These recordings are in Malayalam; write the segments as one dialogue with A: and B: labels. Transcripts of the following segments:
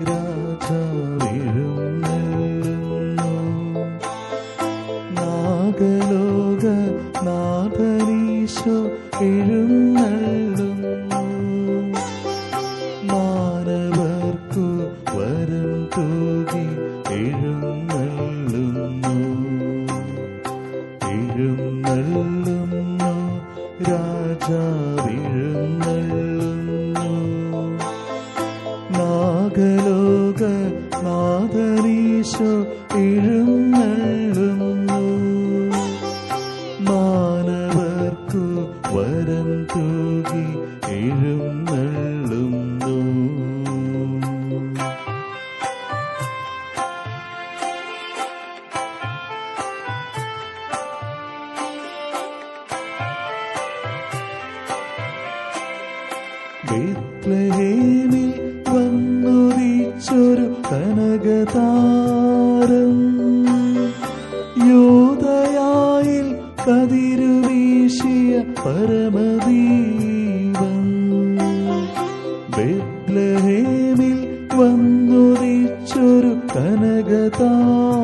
A: രാജാവെഴുന്നള്ളുന്നു. നാഗലോക നാഥനീശോ എഴുന്നള്ളുന്നു. മാനവർക്കു വരം തൂകി എഴുന്നള്ളുന്നു. എഴുന്നള്ളുന്നു രാജാവെഴുന്നള്ളുന്നു. നാഗലോക നാഥനീശോ എഴുന്നള്ളുന്നു. മാനവർക്കു വരം തൂകി എഴുന്നള്ളുന്നു. ബേത്ലഹേമിൽ വന്നുദിച്ചൊരു കനകതാരം, യൂദയായിൽ കതിരുവീശിയ പരമദീപം. ബേത്ലഹേമിൽ വന്നുദിച്ചൊരു കനകതാരം,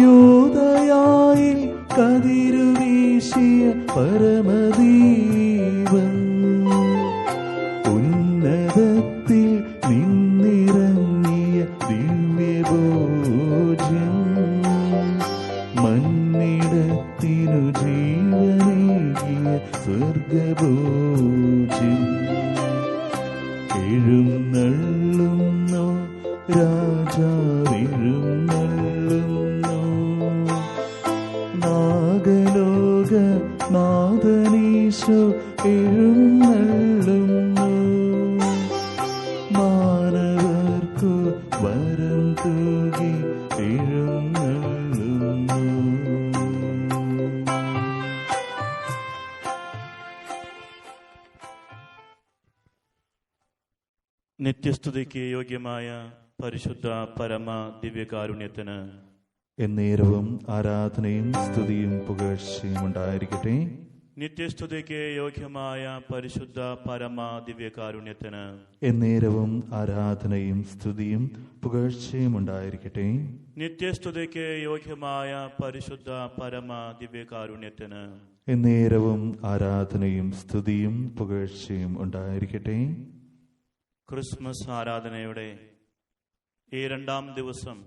A: യൂദയായിൽ കതിരുവീശിയ പരമദീപം. ഉന്നതത്തിൽ നിന്നിറങ്ങിയ ദിവ്യഭോജ്യം, മന്നിടത്തിനു ജീവനേകിയ സ്വർഗഭോജ്യം. എഴുന്നള്ളുന്നു രാജാവെഴുന്നള്ളുന്നു. നാഗലോക നാഥനീശോ എഴുന്നള്ളുന്നു. മാനവർക്കു വരം തൂകി എഴുന്നള്ളുന്നു.
B: നിത്യസ്തുതിക്ക് യോഗ്യമായ പരിശുദ്ധ പരമ ദിവ്യകാരുണ്യത്തിന്
A: എന്നേരവും ആരാധനയും സ്തുതിയും പുകഴ്ചയും ഉണ്ടായിരിക്കട്ടെ.
B: നിത്യസ്തുതിക്ക് യോഗ്യമായ പരിശുദ്ധ പരമ ദിവ്യകാരുണ്യത്തിന്
A: എന്നേരവും ആരാധനയും സ്തുതിയും പുകഴ്ചയും ഉണ്ടായിരിക്കട്ടെ.
B: നിത്യസ്തുതിക്ക് യോഗ്യമായ പരിശുദ്ധ പരമ ദിവ്യകാരുണ്യത്തിന്
A: എന്നേരവും ആരാധനയും സ്തുതിയും പുകഴ്ചയും ഉണ്ടായിരിക്കട്ടെ.
B: ക്രിസ്മസ് ആരാധനയുടെ ഈ രണ്ടാം ദിവസം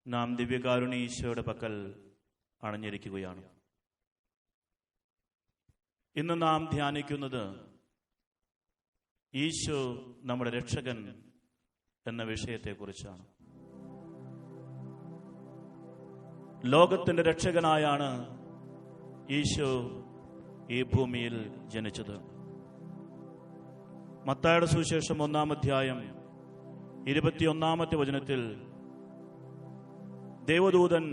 B: നാം ദിവ്യകാരുണ്യ ഈശോയുടെ പക്കൽ അണഞ്ഞിരിക്കുകയാണ്. ഇന്ന് നാം ധ്യാനിക്കുന്നത് ഈശോ നമ്മുടെ രക്ഷകൻ എന്ന വിഷയത്തെക്കുറിച്ചാണ്. ലോകത്തിന്റെ രക്ഷകനായാണ് ഈശോ ഈ ഭൂമിയിൽ ജനിച്ചത്. മത്തായിയുടെ സുവിശേഷം 1-ാം അധ്യായം 21-ാമത്തെ വചനത്തിൽ ദേവദൂതൻ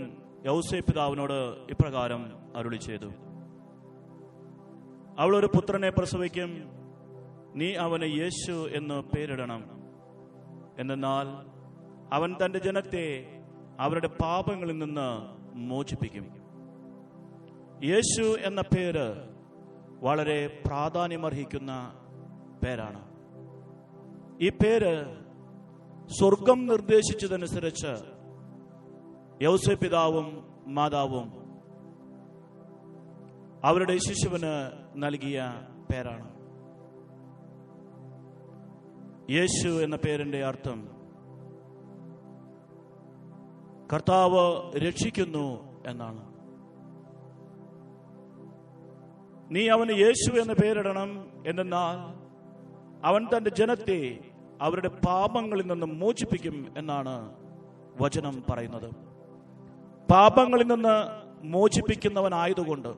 B: യൗസേപ്പ് പിതാവിനോട് ഇപ്രകാരം അരുളി ചെയ്തു: അവൾ ഒരു പുത്രനെ പ്രസവിക്കും, നീ അവന് യേശു എന്ന് പേരിടണം. എന്നാൽ അവൻ തന്റെ ജനത്തെ അവരുടെ പാപങ്ങളിൽ നിന്ന് മോചിപ്പിക്കും. യേശു എന്ന പേര് വളരെ പ്രാധാന്യമർഹിക്കുന്ന പേരാണ്. ഈ പേര് സ്വർഗം നിർദ്ദേശിച്ചതനുസരിച്ച് യൗസേപ്പ് പിതാവും മാതാവും അവരുടെ ശിശുവിന് നൽകിയ പേരാണ്. യേശു എന്ന പേരിന്റെ അർത്ഥം കർത്താവ് രക്ഷിക്കുന്നു എന്നാണ്. നീ അവന് യേശു എന്ന് പേരിടണം. എന്നാൽ അവൻ തന്റെ ജനത്തെ അവരുടെ പാപങ്ങളിൽ നിന്ന് മോചിപ്പിക്കും എന്നാണ് വചനം പറയുന്നത്. പാപങ്ങളിൽ നിന്ന് മോചിപ്പിക്കുന്നവനായതുകൊണ്ട്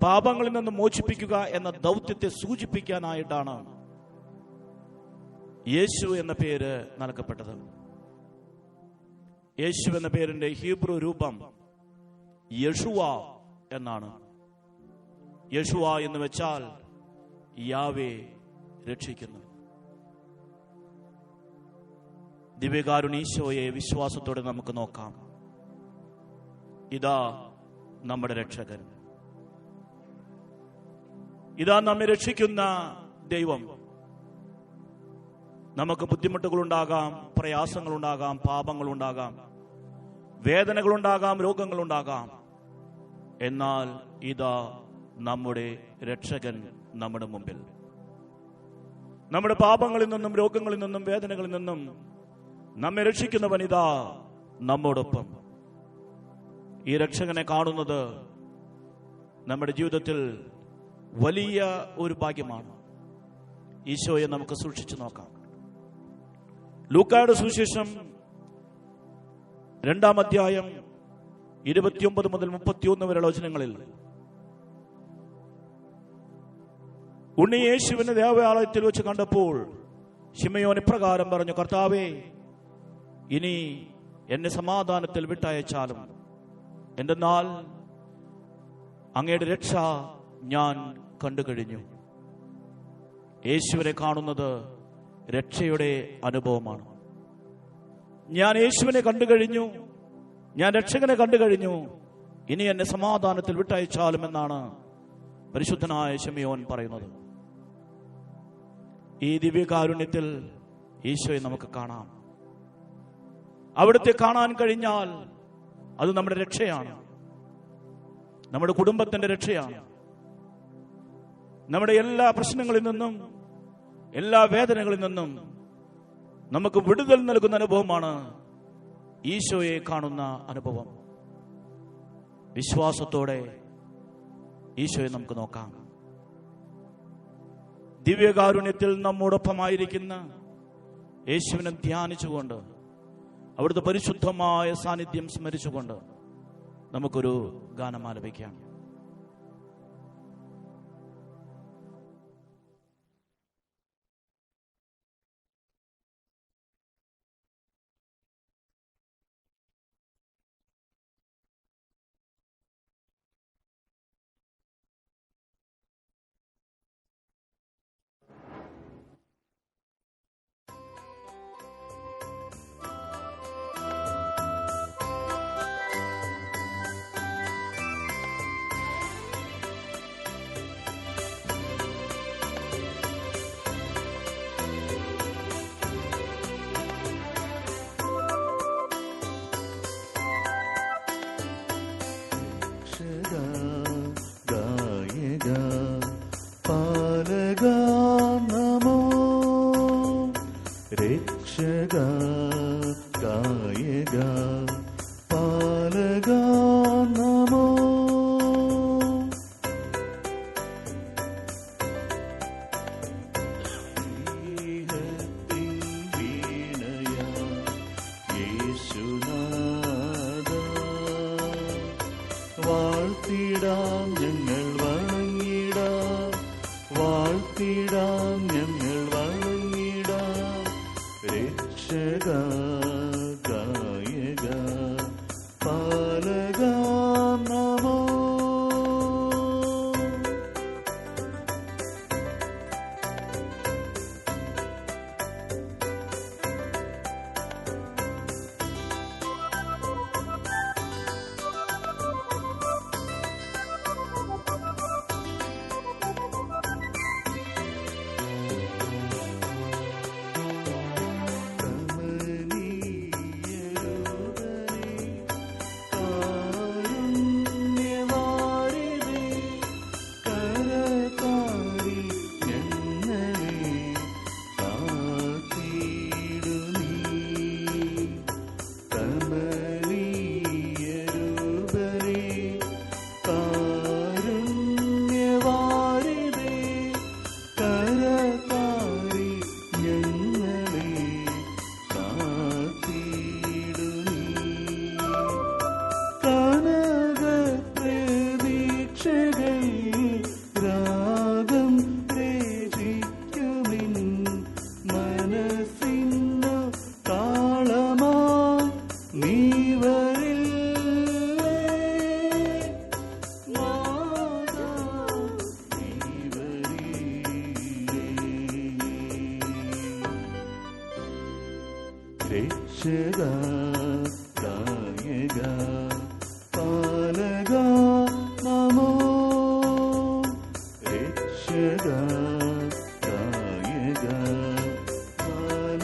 B: പാപങ്ങളിൽ നിന്ന് മോചിപ്പിക്കുക എന്ന ദൗത്യത്തെ സൂചിപ്പിക്കാനായിട്ടാണ് യേശു എന്ന പേര് നൽകപ്പെട്ടത്. യേശു എന്ന പേരിന്റെ ഹീബ്രു രൂപം യശുവ എന്നാണ്. യശുവ എന്ന് വെച്ചാൽ യാവേ രക്ഷിക്കുന്നു. ദിവ്യകാരുണ്യ വിശ്വാസത്തോടെ നമുക്ക് നോക്കാം. ഇതാ നമ്മുടെ രക്ഷകൻ, ഇതാ നമ്മെ രക്ഷിക്കുന്ന ദൈവം. നമുക്ക് ബുദ്ധിമുട്ടുകളുണ്ടാകാം, പ്രയാസങ്ങളുണ്ടാകാം, പാപങ്ങളുണ്ടാകാം, വേദനകളുണ്ടാകാം, രോഗങ്ങളുണ്ടാകാം. എന്നാൽ ഇതാ നമ്മുടെ രക്ഷകൻ നമ്മുടെ മുമ്പിൽ. നമ്മുടെ പാപങ്ങളിൽ നിന്നും രോഗങ്ങളിൽ നിന്നും വേദനകളിൽ നിന്നും നമ്മെ രക്ഷിക്കുന്നവൻ ഇതാ നമ്മോടൊപ്പം. ഈ രക്ഷകനെ കാണുന്നത് നമ്മുടെ ജീവിതത്തിൽ വലിയ ഒരു ഭാഗ്യമാണ്. ഈശോയെ നമുക്ക് സൂക്ഷിച്ചു നോക്കാം. ലൂക്കായുടെ സുവിശേഷം 2-ാം അധ്യായം 29 മുതൽ 31 വരെയുള്ള വചനങ്ങളിൽ ഉണ്ണി യേശുവിനെ ദേവാലയത്തിൽ വെച്ച് കണ്ടപ്പോൾ ശിമയോൻ ഇപ്രകാരം പറഞ്ഞു: കർത്താവേ, ഇനി എന്നെ സമാധാനത്തിൽ വിട്ടയച്ചാലും, എന്തെന്നാൽ അങ്ങയുടെ രക്ഷ ഞാൻ കണ്ടുകഴിഞ്ഞു. യേശുവിനെ കാണുന്നത് രക്ഷയുടെ അനുഭവമാണ്. ഞാൻ യേശുവിനെ കണ്ടുകഴിഞ്ഞു, ഞാൻ രക്ഷകനെ കണ്ടുകഴിഞ്ഞു, ഇനി എന്നെ സമാധാനത്തിൽ വിട്ടയച്ചാലും എന്നാണ് പരിശുദ്ധനായ ശിമയോൻ പറയുന്നത്. ഈ ദിവ്യകാരുണ്യത്തിൽ ഈശോയെ നമുക്ക് കാണാം. അവിടുത്തെ കാണാൻ കഴിഞ്ഞാൽ അത് നമ്മുടെ രക്ഷയാണ്, നമ്മുടെ കുടുംബത്തിന്റെ രക്ഷയാണ്. നമ്മുടെ എല്ലാ പ്രശ്നങ്ങളിൽ നിന്നും, എല്ലാ വേദനകളിൽ നിന്നും നമുക്ക് വിടുതൽ നൽകുന്ന അനുഭവമാണ് ഈശോയെ കാണുന്ന അനുഭവം. വിശ്വാസത്തോടെ ഈശോയെ നമുക്ക് നോക്കാം. ദിവ്യകാരുണ്യത്തിൽ നമ്മോടൊപ്പമായിരിക്കുന്ന യേശുവിനെ ധ്യാനിച്ചുകൊണ്ട്, അവിടുത്തെ പരിശുദ്ധമായ സാന്നിധ്യം സ്മരിച്ചുകൊണ്ട് നമുക്കൊരു ഗാനം ആലപിക്കാം.
A: രക്ഷക ഗായക പാലക നമോ. വീണയ യേശുനാഥ വാഴ്ത്തിടാം ഞങ്ങൾ വണങ്ങിടാം, വാഴ്ത്തിടാം ഞങ്ങൾ വണങ്ങിടാം. രക്ഷക ഗായക പാലക നമോ. രക്ഷക ഗായക പാലക നമോ. രക്ഷക ഗായക പാലക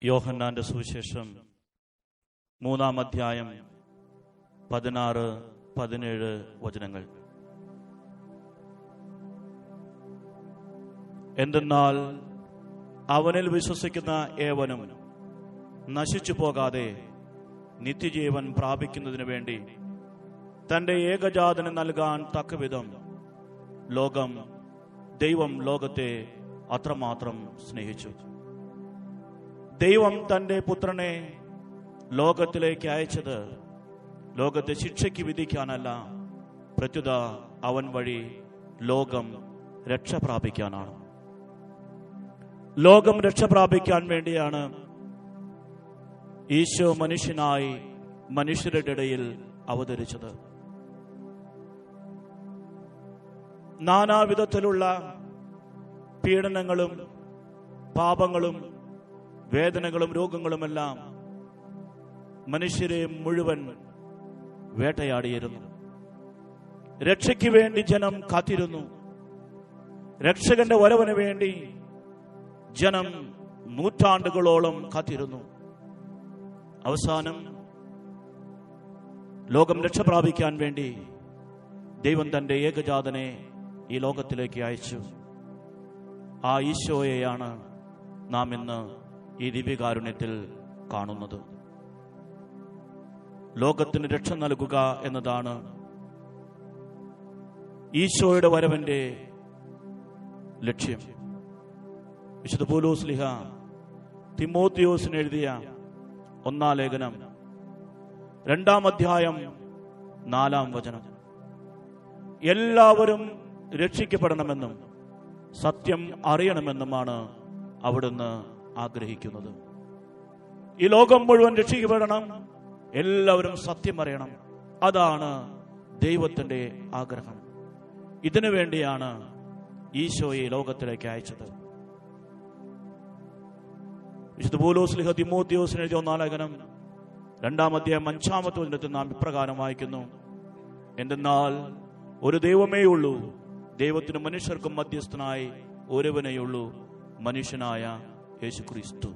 B: യോഹന്നാന്റെ സുവിശേഷം 3-ാം അധ്യായം 16-17 വചനങ്ങൾ. എന്തെന്നാൽ അവനിൽ വിശ്വസിക്കുന്ന ഏവനും നശിച്ചു പോകാതെ നിത്യജീവൻ പ്രാപിക്കുന്നതിനു വേണ്ടി തന്റെ ഏകജാതന് നൽകാൻ തക്കവിധം ദൈവം ലോകത്തെ അത്രമാത്രം സ്നേഹിച്ചു. ദൈവം തന്റെ പുത്രനെ ലോകത്തിലേക്ക് അയച്ചത് ലോകത്തെ ശിക്ഷയ്ക്ക് വിധിക്കാനല്ല, പ്രത്യുത അവൻ വഴി ലോകം രക്ഷ പ്രാപിക്കാനാണ്. ലോകം രക്ഷ പ്രാപിക്കാൻ വേണ്ടിയാണ് ഈശോ മനുഷ്യനായി മനുഷ്യരുടെ ഇടയിൽ അവതരിച്ചത്. നാനാവിധത്തിലുള്ള പീഡനങ്ങളും പാപങ്ങളും വേദനകളും രോഗങ്ങളുമെല്ലാം മനുഷ്യരെ മുഴുവൻ വേട്ടയാടിയിരുന്നു. രക്ഷയ്ക്ക് വേണ്ടി ജനം കാത്തിരുന്നു. രക്ഷകന്റെ വരവിന് വേണ്ടി ജനം നൂറ്റാണ്ടുകളോളം കാത്തിരുന്നു. അവസാനം ലോകം രക്ഷ പ്രാപിക്കാൻ വേണ്ടി ദൈവം തന്റെ ഏകജാതനെ ഈ ലോകത്തിലേക്ക് അയച്ചു. ആ ഈശോയെയാണ് നാം ഇന്ന് ഈ ദിവ്യകാരുണ്യത്തിൽ കാണുന്നത്. ലോകത്തിന് രക്ഷ നൽകുക എന്നതാണ് ഈശോയുടെ വരവിന്റെ ലക്ഷ്യം. വിശുദ്ധ പൗലോസ് ശ്ലീഹ തിമോത്തിയോസിന് എഴുതിയ 1-ാം ലേഖനം 2-ാം അധ്യായം 4-ാം വചനം: എല്ലാവരും രക്ഷിക്കപ്പെടണമെന്നും സത്യം അറിയണമെന്നുമാണ് അവിടുന്ന് ആഗ്രഹിക്കുന്നത്. ഈ ലോകം മുഴുവൻ രക്ഷിക്കപ്പെടണം, എല്ലാവരും സത്യം അറിയണം. അതാണ് ദൈവത്തിന്റെ ആഗ്രഹം. ഇതിനു വേണ്ടിയാണ് ഈശോയെ ലോകത്തിലേക്ക് അയച്ചത്. വിശുദ്ധ പൗലോസ് ശ്ലീഹ തിമോത്തിയോസിന് എഴുതിയ 1-ാം ലേഖനം 2-ാം അധ്യായം 5-ാമത്തെ വചനത്തിൽ നാം ഇപ്രകാരം വായിക്കുന്നു: എന്തെന്നാൽ ഒരു ദൈവമേ ഉള്ളൂ, ദൈവത്തിനും മനുഷ്യർക്കും മധ്യസ്ഥനായി ഒരുവനെയുള്ളൂ, മനുഷ്യനായ യേശുക്രിസ്തു.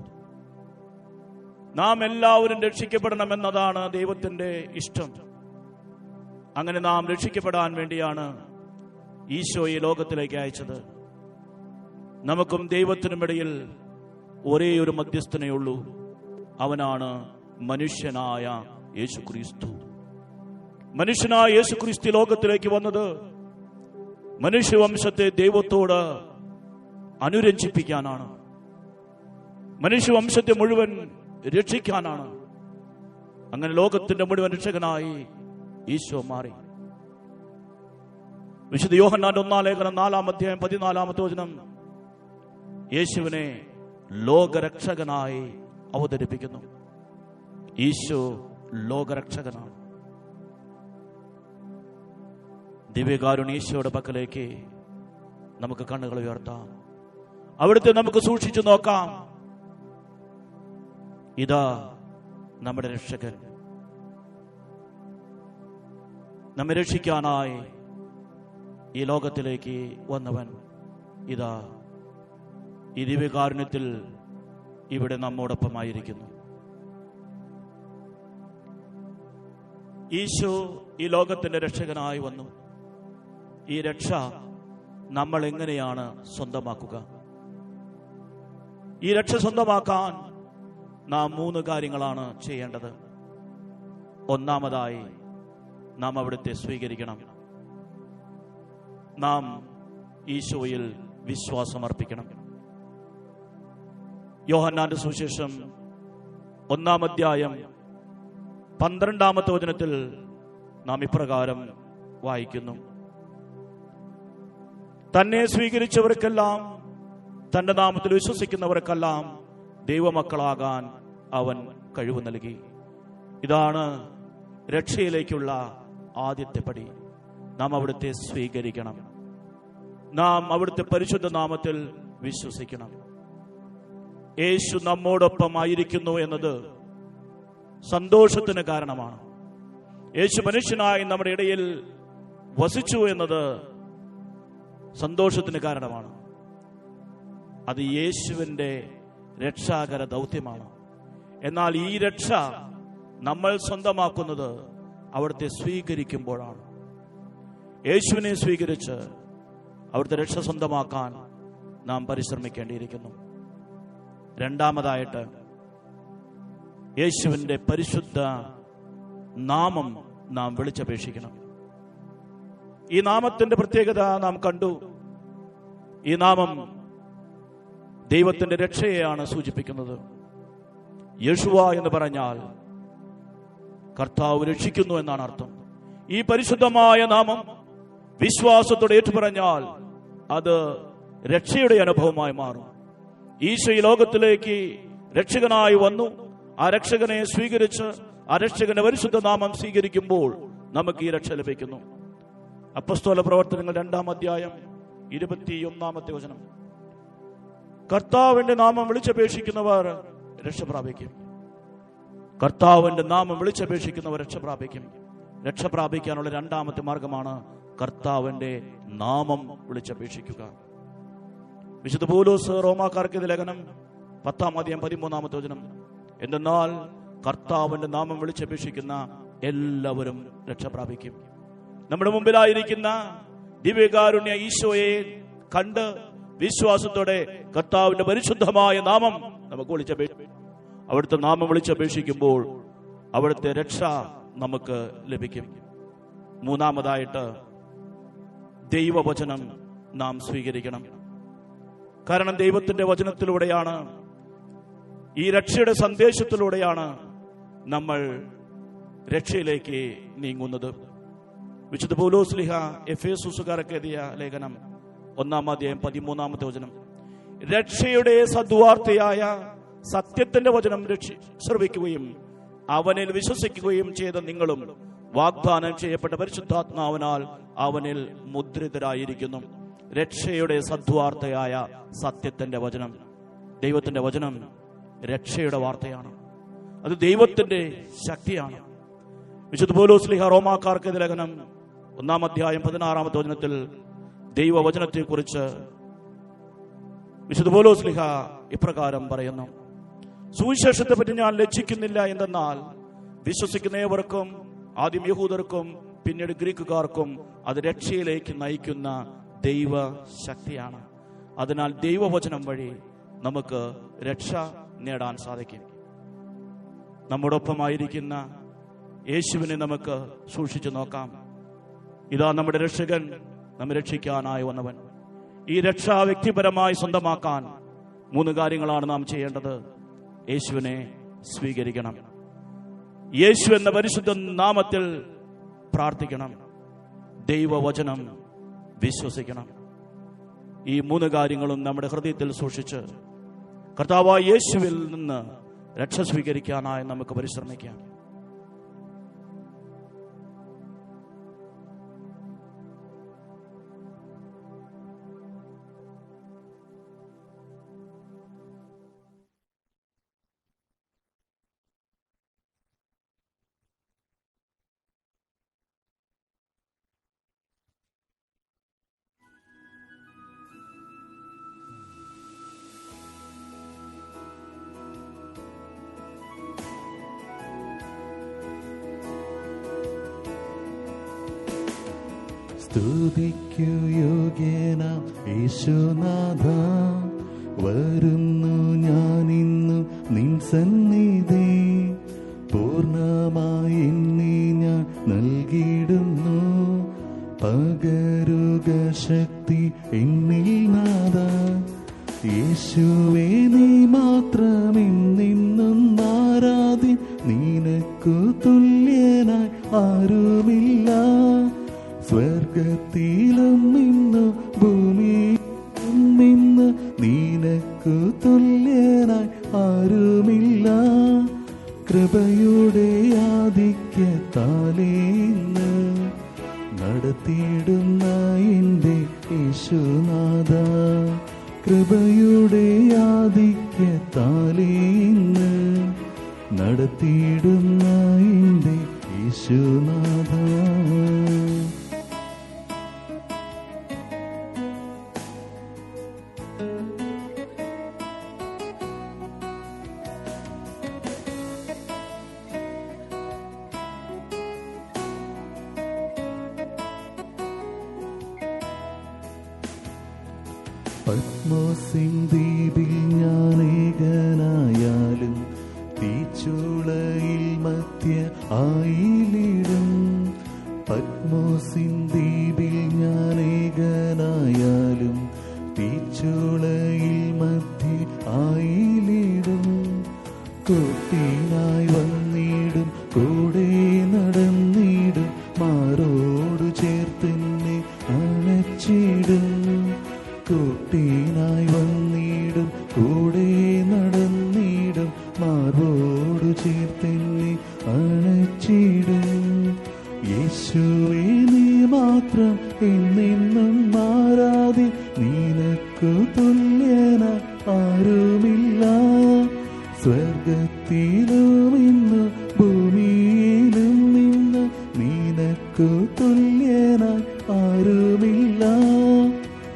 B: നാം എല്ലാവരും രക്ഷിക്കപ്പെടണമെന്നതാണ് ദൈവത്തിന്റെ ഇഷ്ടം. അങ്ങനെ നാം രക്ഷിക്കപ്പെടാൻ വേണ്ടിയാണ് ഈശോയെ ലോകത്തിലേക്ക് അയച്ചത്. നമുക്കും ദൈവത്തിനുമിടയിൽ ഒരേ ഒരു മധ്യസ്ഥനയുള്ളൂ, അവനാണ് മനുഷ്യനായ യേശുക്രിസ്തു. മനുഷ്യനായ യേശുക്രിസ്തു ലോകത്തിലേക്ക് വന്നത് മനുഷ്യവംശത്തെ ദൈവത്തോട് അനുരഞ്ജിപ്പിക്കാനാണ്, മനുഷ്യവംശത്തെ മുഴുവൻ രക്ഷിക്കാനാണ്. അങ്ങനെ ലോകത്തിന്റെ മുഴുവൻ രക്ഷകനായി ഈശോ മാറി. വിശുദ്ധ യോഹന്നാന്റെ 1-ാം ലേഖനം 4-ാം അധ്യായം 14-ാമത്തെ വചനം യേശുവിനെ ലോകരക്ഷകനായി അവതരിപ്പിക്കുന്നു. ഈശോ ലോകരക്ഷകനാണ്. ദിവ്യകാരുണ്യ ഈശോയുടെ പക്കലേക്ക് നമുക്ക് കണ്ണുകൾ ഉയർത്താം. അവിടുത്തെ നമുക്ക് സൂക്ഷിച്ചു നോക്കാം. ഇതാ നമ്മുടെ രക്ഷകൻ. നമ്മെ രക്ഷിക്കാനായി ഈ ലോകത്തിലേക്ക് വന്നവൻ ഇതാ ഈ ദിവ്യകാരുണ്യത്തിൽ ഇവിടെ നമ്മോടൊപ്പമായിരിക്കുന്നു. ഈശോ ഈ ലോകത്തിന്റെ രക്ഷകനായി വന്നു. ഈ രക്ഷ നമ്മൾ എങ്ങനെയാണ് സ്വന്തമാക്കുക? ഈ രക്ഷ സ്വന്തമാക്കാൻ നാം 3 കാര്യങ്ങളാണ് ചെയ്യേണ്ടത്. ഒന്നാമതായി നാം അവിടുത്തെ സ്വീകരിക്കണം. നാം ഈശോയിൽ വിശ്വാസമർപ്പിക്കണം. യോഹന്നാന്റെ സുവിശേഷം 1-ാം അധ്യായം 12-ാമത്തെ വചനത്തിൽ നാം ഇപ്രകാരം വായിക്കുന്നു: തന്നെ സ്വീകരിച്ചവർക്കെല്ലാം, തന്റെ നാമത്തിൽ വിശ്വസിക്കുന്നവർക്കെല്ലാം ദൈവമക്കളാകാൻ അവൻ കഴിവ് നൽകി. ഇതാണ് രക്ഷയിലേക്കുള്ള ആദ്യത്തെ പടി. നാം അവിടുത്തെ സ്വീകരിക്കണം. നാം അവിടുത്തെ പരിശുദ്ധ നാമത്തിൽ വിശ്വസിക്കണം. യേശു നമ്മോടൊപ്പം ആയിരിക്കുന്നു എന്നത് സന്തോഷത്തിന് കാരണമാണ്. യേശു മനുഷ്യനായി നമ്മുടെ ഇടയിൽ വസിച്ചു എന്നത് സന്തോഷത്തിന് കാരണമാണ്. അത് യേശുവിൻ്റെ രക്ഷാകര ദൗത്യമാണ്. എന്നാൽ ഈ രക്ഷ നമ്മൾ സ്വന്തമാക്കുന്നത് അവിടുത്തെ സ്വീകരിക്കുമ്പോഴാണ്. യേശുവിനെ സ്വീകരിച്ച് അവിടുത്തെ രക്ഷ സ്വന്തമാക്കാൻ നാം പരിശ്രമിക്കേണ്ടിയിരിക്കുന്നു. രണ്ടാമതായിട്ട് യേശുവിന്റെ പരിശുദ്ധ നാമം നാം വിളിച്ചപേക്ഷിക്കണം. ഈ നാമത്തിന്റെ പ്രത്യേകത നാം കണ്ടു. ഈ നാമം ദൈവത്തിന്റെ രക്ഷയെയാണ് സൂചിപ്പിക്കുന്നത്. യേശുവ എന്ന് പറഞ്ഞാൽ കർത്താവ് രക്ഷിക്കുന്നു എന്നാണ് അർത്ഥം. ഈ പരിശുദ്ധമായ നാമം വിശ്വാസത്തോടെ ഏറ്റുപറഞ്ഞാൽ അത് രക്ഷയുടെ അനുഭവമായി മാറും. ഈശോ ഈ ലോകത്തിലേക്ക് രക്ഷകനായി വന്നു. ആ രക്ഷകനെ സ്വീകരിച്ച് ആ രക്ഷകന്റെ പരിശുദ്ധ നാമം സ്വീകരിക്കുമ്പോൾ നമുക്ക് ഈ രക്ഷ ലഭിക്കുന്നു. അപ്പസ്തോല പ്രവർത്തനങ്ങൾ 2-ാം അധ്യായം 21-ാമത്തെ വചനം. കർത്താവിന്റെ നാമം വിളിച്ചപേക്ഷിക്കുന്നവർ രക്ഷ പ്രാപിക്കും. കർത്താവിന്റെ നാമം വിളിച്ചപേക്ഷിക്കുന്നവർ രക്ഷ പ്രാപിക്കും. രക്ഷ പ്രാപിക്കാനുള്ള രണ്ടാമത്തെ മാർഗമാണ് കർത്താവിന്റെ നാമം വിളിച്ചപേക്ഷിക്കുക. വിശുദ്ധ പൗലോസ് റോമാക്കാർക്ക് ലേഖനം 10-ാം അധ്യായം 13-ാമത്തെ വചനം. എന്തെന്നാൽ കർത്താവിന്റെ നാമം വിളിച്ചപേക്ഷിക്കുന്ന എല്ലാവരും രക്ഷ പ്രാപിക്കും. നമ്മുടെ മുമ്പിലായിരിക്കുന്ന ദിവ്യകാരുണ്യ ഈശോയെ കണ്ട് വിശ്വാസത്തോടെ കർത്താവിന്റെ പരിശുദ്ധമായ നാമം നമുക്ക് വിളിച്ചപേക്ഷിക്കും. അവിടുത്തെ നാമം വിളിച്ചപേക്ഷിക്കുമ്പോൾ അവിടുത്തെ രക്ഷ നമുക്ക് ലഭിക്കും. മൂന്നാമതായിട്ട് ദൈവവചനം നാം സ്വീകരിക്കണം. കാരണം ദൈവത്തിന്റെ വചനത്തിലൂടെയാണ്, ഈ രക്ഷയുടെ സന്ദേശത്തിലൂടെയാണ് നമ്മൾ രക്ഷയിലേക്ക് നീങ്ങുന്നത്. വിശുദ്ധ പൗലോസ് ശ്ലീഹ എഫേസുസുകാർക്ക് എഴുതിയ ലേഖനം 1-ാം അധ്യായം 13-ാമത്തെ വചനം. രക്ഷയുടെ സദ്വാർത്തയായ സത്യത്തിന്റെ വചനം ശ്രവിക്കുകയും അവനിൽ വിശ്വസിക്കുകയും ചെയ്ത നിങ്ങളും വാഗ്ദാനം ചെയ്യപ്പെട്ട പരിശുദ്ധാത്മാവിനാൽ അവനിൽ മുദ്രിതരായിരിക്കുന്നു. രക്ഷയുടെ സദ്വാർത്തയായ സത്യത്തിന്റെ വചനം, ദൈവത്തിന്റെ വചനം രക്ഷയുടെ വാർത്തയാണ്. അത് ദൈവത്തിന്റെ ശക്തിയാണ്. വിശുദ്ധ പൗലോസ് ശ്ലീഹ റോമാക്കാർക്ക് ലേഖനം 1-ാം അധ്യായം 16-ാമത്തെ വചനത്തിൽ ദൈവവചനത്തെ കുറിച്ച് വിശുദ്ധ പൗലോസ് ശ്ലീഹ ഇപ്രകാരം പറയുന്നു: സുവിശേഷത്തെ പറ്റി ഞാൻ ലജ്ജിക്കുന്നില്ല. എന്തെന്നാൽ വിശ്വസിക്കുന്ന ഏവർക്കും, ആദ്യം യഹൂദർക്കും പിന്നീട് ഗ്രീക്കുകാർക്കും, അത് രക്ഷയിലേക്ക് നയിക്കുന്ന ദൈവ ശക്തിയാണ്. അതിനാൽ ദൈവവചനം വഴി നമുക്ക് രക്ഷ നേടാൻ സാധിക്കും. നമ്മോടൊപ്പമായിരിക്കുന്ന യേശുവിനെ നമുക്ക് സൂക്ഷിച്ചു നോക്കാം. ഇതാ നമ്മുടെ രക്ഷകൻ, നമ്മെ രക്ഷിക്കാനായി വന്നവൻ. ഈ രക്ഷ വ്യക്തിപരമായി സ്വന്തമാക്കാൻ 3 കാര്യങ്ങളാണ് നാം ചെയ്യേണ്ടത്. യേശുവിനെ സ്വീകരിക്കണം, യേശു എന്ന പരിശുദ്ധ നാമത്തിൽ പ്രാർത്ഥിക്കണം, ദൈവവചനം വിശ്വസിക്കണം. ഈ 3 കാര്യങ്ങളും നമ്മുടെ ഹൃദയത്തിൽ സൂക്ഷിച്ച് കർത്താവായ യേശുവിൽ നിന്ന് രക്ഷ സ്വീകരിക്കാനായി നമുക്ക് പരിശ്രമിക്കാം.
A: സ്തുതിക്കു യോഗ്യനാം യേശുനാഥ, വരുന്നു ഞാനിന്നു നിൻ സന്നിധി. പൂർണ്ണമായി എന്നെ ഞാൻ നൽകിയിടുന്നു, പകരുക ശക്തി എന്നിൽ നാഥ. യേശുവേ നീ മാത്രമെന്നെന്നും ആരാധ്യൻ, നിനക്കു തുല്യനായി ആരുമില്ല. സ്വർഗത്തിലും നിന്നു ഭൂമിയിലും നിന്ന് നിനക്കു തുല്യനായി ആരുമില്ല. കൃപയുടെ ആധിക്യത്താലേ ഇന്ന് നടത്തിയിടുന്ന എൻ്റെ യേശുനാഥ, കൃപയുടെ ആധിക്യത്താലേ ഇന്ന് നടത്തിയിടുന്ന എൻ്റെ യേശുനാഥ. പത്മോസിൻ ദ്വീപിൽ ഞാൻ ഏകനായാലും തീച്ചൂളയിൽ മധ്യ ആയിലിടും. പത്മോസിൻ ദ്വീപിൽ ഞാൻ ഏകനായാലും തീച്ചൂളയിൽ മധ്യ ആയിലിടും. കൂട്ടിനായി വന്നിടും, കൂടെ നടന്നിടും, മാറോടു ചേർത്തെന്നെ അണച്ചിടും. കൂട്ടിനായി വന്നിടും, കൂടെ നടന്നിടും, മാറോടു ചേർത്തെന്നെ അണച്ചിടും. യേശുവേ നീ മാത്രം എന്നെന്നും മാറാതെ, നിനക്കു തുല്യന ആരുമില്ല. സ്വർഗത്തിലും ഇന്ന് ഭൂമിയിലും നിന്ന് നിനക്കു തുല്യനായി ആരുമില്ല.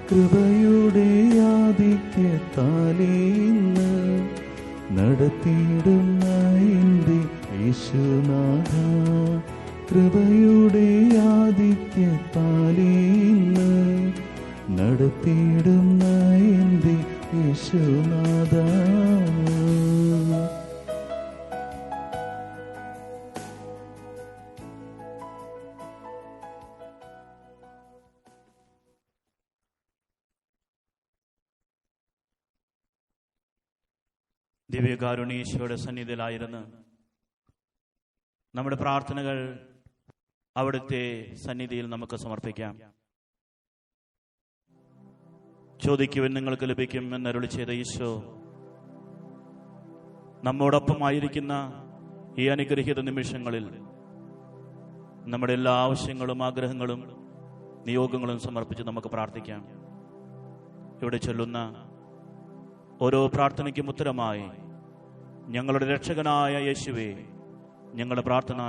A: കൃപയുടെ ആധിക്യത്താലേ ഇന്ന് നടത്തിയിടുന്ന എൻ്റെ യേശുനാഥ. കൃപയുടെ ആധിക്യത്താലേ ഇന്ന് നടത്തിയിടുന്ന എൻ്റെ യേശുനാഥ.
B: ദിവ്യകാരുണ്യേശ്വരുടെ സന്നിധിയിലായിരുന്ന് നമ്മുടെ പ്രാർത്ഥനകൾ അവിടുത്തെ സന്നിധിയിൽ നമുക്ക് സമർപ്പിക്കാം. ചോദിക്കുവാൻ നിങ്ങൾക്ക് ലഭിക്കും എന്നരുളി ചെയ്ത ഈശോ നമ്മോടൊപ്പമായിരിക്കുന്ന ഈ അനുഗ്രഹീത നിമിഷങ്ങളിൽ നമ്മുടെ എല്ലാ ആവശ്യങ്ങളും ആഗ്രഹങ്ങളും നിയോഗങ്ങളും സമർപ്പിച്ച് നമുക്ക് പ്രാർത്ഥിക്കാം. ഇവിടെ ചൊല്ലുന്ന ഓരോ പ്രാർത്ഥനയ്ക്കും ഉത്തരമായി ഞങ്ങളുടെ രക്ഷകനായ യേശുവേ, ഞങ്ങളുടെ പ്രാർത്ഥന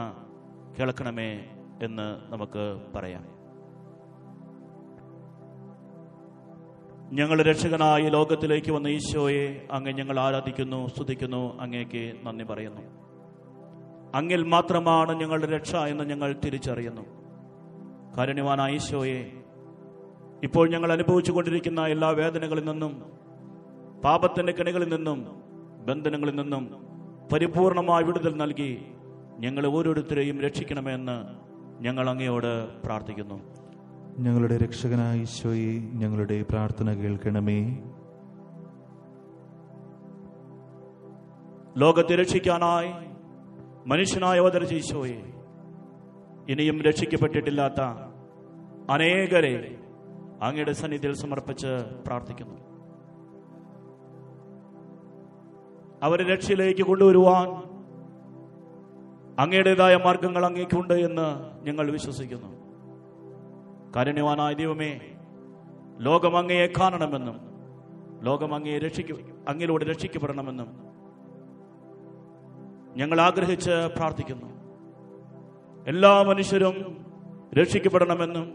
B: കേൾക്കണമേ എന്ന് നമുക്ക് പറയാം. ഞങ്ങളുടെ രക്ഷകനായ ലോകത്തിലേക്ക് വന്ന ഈശോയെ അങ്ങ് ഞങ്ങൾ ആരാധിക്കുന്നു, സ്തുതിക്കുന്നു, അങ്ങേക്ക് നന്ദി പറയുന്നു. അങ്ങിൽ മാത്രമാണ് ഞങ്ങളുടെ രക്ഷ എന്ന് ഞങ്ങൾ തിരിച്ചറിയുന്നു. കാരുണ്യവാനായ ഈശോയെ, ഇപ്പോൾ ഞങ്ങൾ അനുഭവിച്ചു കൊണ്ടിരിക്കുന്ന എല്ലാ വേദനകളിൽ നിന്നും, പാപത്തിന്റെ കെണികളിൽ നിന്നും, ബന്ധനങ്ങളിൽ നിന്നും പരിപൂർണമായ വിടുതൽ നൽകി ഞങ്ങളെ ഓരോരുത്തരെയും രക്ഷിക്കണമെന്ന് ഞങ്ങൾ അങ്ങയോട് പ്രാർത്ഥിക്കുന്നു.
A: ഞങ്ങളുടെ രക്ഷകനായ ഈശോയെ, ഞങ്ങളുടെ പ്രാർത്ഥന കേൾക്കണമേ.
B: ലോകത്തെ രക്ഷിക്കാനായി മനുഷ്യനായി അവതരിച്ച ഈശോയെ, ഇനിയും രക്ഷിക്കപ്പെട്ടിട്ടില്ലാത്ത അനേകരെ അങ്ങയുടെ സന്നിധിയിൽ സമർപ്പിച്ച് പ്രാർത്ഥിക്കുന്നു. അവരെ രക്ഷയിലേക്ക് കൊണ്ടുവരുവാൻ അങ്ങയുടേതായ മാർഗങ്ങൾ അങ്ങേക്കുണ്ട് എന്ന് ഞങ്ങൾ വിശ്വസിക്കുന്നു. കാരുണ്യവാനായ ദൈവമേ, ലോകം അങ്ങയെ കാണണമെന്നും ലോകം അങ്ങിലൂടെ രക്ഷിക്കപ്പെടണമെന്നും ഞങ്ങൾ ആഗ്രഹിച്ച് പ്രാർത്ഥിക്കുന്നു. എല്ലാ മനുഷ്യരും രക്ഷിക്കപ്പെടണമെന്നും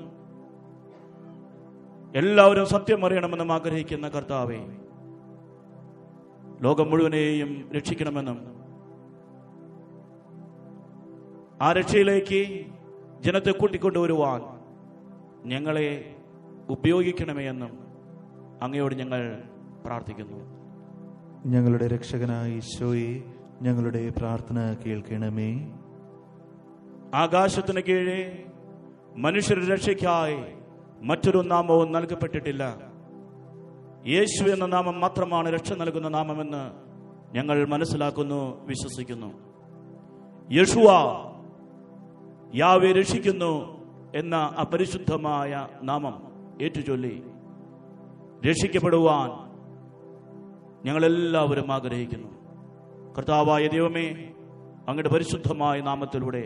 B: എല്ലാവരും സത്യം അറിയണമെന്നും ആഗ്രഹിക്കുന്ന കർത്താവേ, ലോകം മുഴുവനെയും രക്ഷിക്കണമെന്നും ആ രക്ഷയിലേക്ക് ജനത്തെ കൂട്ടിക്കൊണ്ടുവരുവാൻ ഞങ്ങളെ ഉപയോഗിക്കണമേ എന്നും അങ്ങയോട് ഞങ്ങൾ പ്രാർത്ഥിക്കുന്നു.
A: ഞങ്ങളുടെ രക്ഷകനായ ഈശോയെ, ഞങ്ങളുടെ പ്രാർത്ഥന കേൾക്കണമേ.
B: ആകാശത്തിന് കീഴെ മനുഷ്യരുടെ രക്ഷയ്ക്കായി മറ്റൊരു നാമവും നൽകപ്പെട്ടിട്ടില്ല. യേശു എന്ന നാമം മാത്രമാണ് രക്ഷ നൽകുന്ന നാമമെന്ന് ഞങ്ങൾ മനസ്സിലാക്കുന്നു, വിശ്വസിക്കുന്നു. യേശുവ, യാവേ രക്ഷിക്കുന്നു എന്ന അപരിശുദ്ധമായ നാമം ഏറ്റുചൊല്ലി രക്ഷിക്കപ്പെടുവാൻ ഞങ്ങളെല്ലാവരും ആഗ്രഹിക്കുന്നു. കർത്താവായ ദൈവമേ, അങ്ങയുടെ പരിശുദ്ധമായ നാമത്തിലൂടെ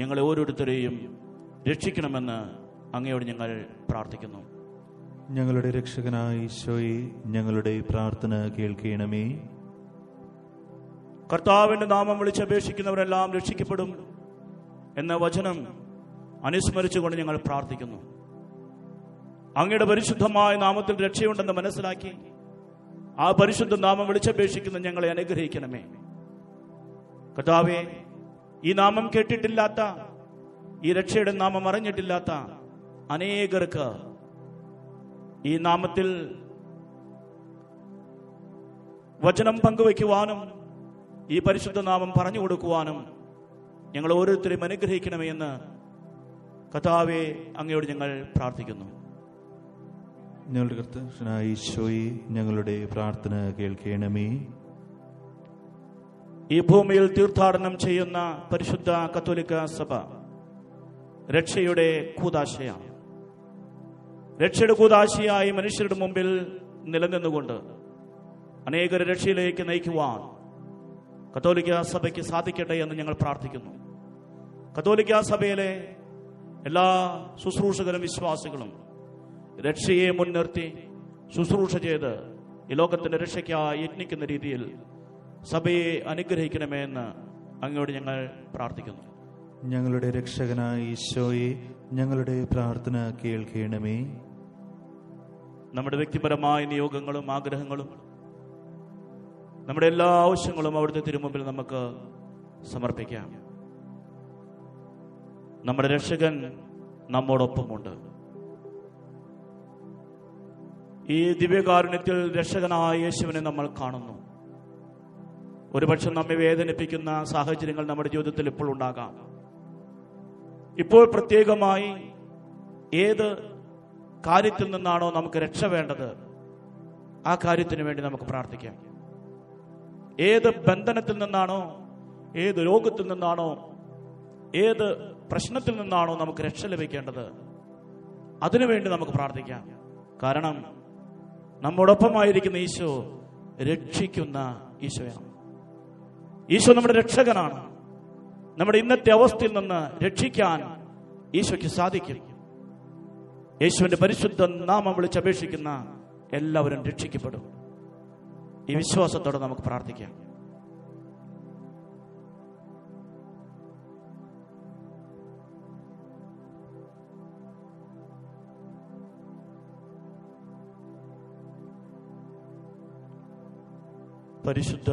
B: ഞങ്ങളെ ഓരോരുത്തരെയും രക്ഷിക്കണമെന്ന് അങ്ങയോട് ഞങ്ങൾ പ്രാർത്ഥിക്കുന്നു.
A: ഞങ്ങളുടെ രക്ഷകനായ ഈശോയെ, ഞങ്ങളുടെ പ്രാർത്ഥന കേൾക്കണമേ.
B: കർത്താവിന്റെ നാമം വിളിച്ചപേക്ഷിക്കുന്നവരെല്ലാം രക്ഷിക്കപ്പെടും എന്ന വചനം അനുസ്മരിച്ചുകൊണ്ട് ഞങ്ങൾ പ്രാർത്ഥിക്കുന്നു. അങ്ങയുടെ പരിശുദ്ധമായ നാമത്തിൽ രക്ഷയുണ്ടെന്ന് മനസ്സിലാക്കി ആ പരിശുദ്ധ നാമം വിളിച്ചപേക്ഷിക്കുന്ന ഞങ്ങളെ അനുഗ്രഹിക്കണമേ. കർത്താവേ, ഈ നാമം കേട്ടിട്ടില്ലാത്ത, ഈ രക്ഷയുടെ നാമം അറിഞ്ഞിട്ടില്ലാത്ത അനേകർക്ക് ഈ നാമത്തിൽ വചനം പങ്കുവയ്ക്കുവാനും ഈ പരിശുദ്ധ നാമം പറഞ്ഞു കൊടുക്കുവാനും ഞങ്ങൾ ഓരോരുത്തരെയും അനുഗ്രഹിക്കണമേ എന്ന് കർത്താവേ അങ്ങയോട് ഞങ്ങൾ പ്രാർത്ഥിക്കുന്നു.
A: ഞങ്ങളുടെ കർത്താവായ ഈശോയെ, ഞങ്ങളുടെ പ്രാർത്ഥന കേൾക്കണമേ.
B: ഈ ഭൂമിയിൽ തീർത്ഥാടനം ചെയ്യുന്ന പരിശുദ്ധ കത്തോലിക്ക സഭ രക്ഷയുടെ കൂദാശയാണ്. രക്ഷയുടെ കൂദാശയായി മനുഷ്യരുടെ മുമ്പിൽ നിലനിന്നുകൊണ്ട് അനേകരെ രക്ഷയിലേക്ക് നയിക്കുവാൻ കത്തോലിക്ക സഭയ്ക്ക് സാധിക്കട്ടെ എന്ന് ഞങ്ങൾ പ്രാർത്ഥിക്കുന്നു. കത്തോലിക്ക സഭയിലെ എല്ലാ ശുശ്രൂഷകരും വിശ്വാസികളും രക്ഷയെ മുൻനിർത്തി ശുശ്രൂഷ ചെയ്ത് ഈ ലോകത്തിന്റെ രക്ഷയ്ക്കായി യത്നിക്കുന്ന രീതിയിൽ സഭയെ അനുഗ്രഹിക്കണമേ എന്ന് അങ്ങയോട് ഞങ്ങൾ പ്രാർത്ഥിക്കുന്നു.
A: ഞങ്ങളുടെ രക്ഷകനായ ഈശോയെ, ഞങ്ങളുടെ പ്രാർത്ഥന കേൾക്കണമേ.
B: നമ്മുടെ വ്യക്തിപരമായ നിയോഗങ്ങളും ആഗ്രഹങ്ങളും നമ്മുടെ എല്ലാ ആവശ്യങ്ങളും അവിടുത്തെ തിരുമുമ്പിൽ നമുക്ക് സമർപ്പിക്കാം. നമ്മുടെ രക്ഷകൻ നമ്മോടൊപ്പമുണ്ട്. ഈ ദിവ്യകാരുണ്യത്തിൽ രക്ഷകനായ യേശുവിനെ നമ്മൾ കാണുന്നു. ഒരുപക്ഷെ നമ്മെ വേദനിപ്പിക്കുന്ന സാഹചര്യങ്ങൾ നമ്മുടെ ജീവിതത്തിൽ ഇപ്പോൾ ഉണ്ടാകാം. ഇപ്പോൾ പ്രത്യേകമായി ഏത് കാര്യത്തിൽ നിന്നാണോ നമുക്ക് രക്ഷ വേണ്ടത്, ആ കാര്യത്തിന് വേണ്ടി നമുക്ക് പ്രാർത്ഥിക്കാം. ഏത് ബന്ധനത്തിൽ നിന്നാണോ, ഏത് രോഗത്തിൽ നിന്നാണോ, ഏത് പ്രശ്നത്തിൽ നിന്നാണോ നമുക്ക് രക്ഷ ലഭിക്കേണ്ടത്, അതിനുവേണ്ടി നമുക്ക് പ്രാർത്ഥിക്കാം. കാരണം നമ്മോടൊപ്പമായിരിക്കുന്ന ഈശോ രക്ഷിക്കുന്ന ഈശോയാണ്. ഈശോ നമ്മുടെ രക്ഷകനാണ്. നമ്മുടെ ഇന്നത്തെ അവസ്ഥയിൽ നിന്ന് രക്ഷിക്കാൻ ഈശോയ്ക്ക് സാധിക്കും. യേശുവിന്റെ പരിശുദ്ധ നാമം വിളിച്ചപേക്ഷിക്കുന്ന എല്ലാവരും രക്ഷിക്കപ്പെടും. ഈ വിശ്വാസത്തോടെ നമുക്ക് പ്രാർത്ഥിക്കാം. പരിശുദ്ധ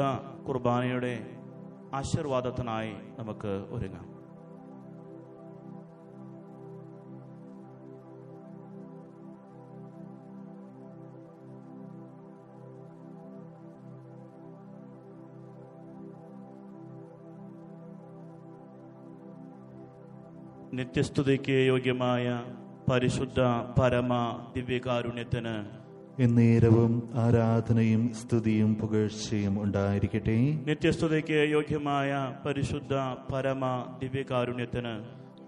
B: കുർബാനയുടെ ആശീർവാദത്തിനായി നമുക്ക് ഒരുങ്ങാം. നിത്യസ്തുതിക്ക് യോഗ്യമായ പരിശുദ്ധ പരമ ദിവ്യകാരുണ്യത്തിന്
A: എന്നേരവും ആരാധനയും സ്തുതിയും പുകഴ്ചയും ഉണ്ടായിരിക്കട്ടെ.
B: നിത്യസ്തുതിക്ക് യോഗ്യമായ പരിശുദ്ധ പരമ ദിവ്യകാരുണ്യത്തിന്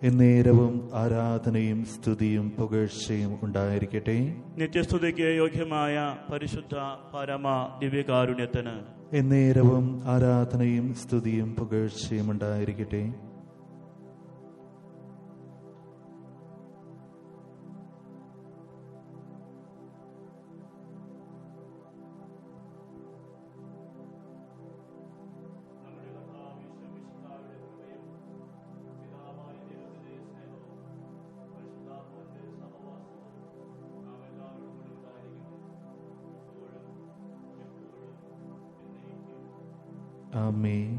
A: എന്നേരവും ആരാധനയും സ്തുതിയും പുകഴ്ചയും ഉണ്ടായിരിക്കട്ടെ.
B: നിത്യസ്തുതിക്ക് യോഗ്യമായ പരിശുദ്ധ പരമ ദിവ്യകാരുണ്യത്തിന്
A: എന്നേരവും ആരാധനയും സ്തുതിയും പുകഴ്ചയും ഉണ്ടായിരിക്കട്ടെ. ആമേൻ.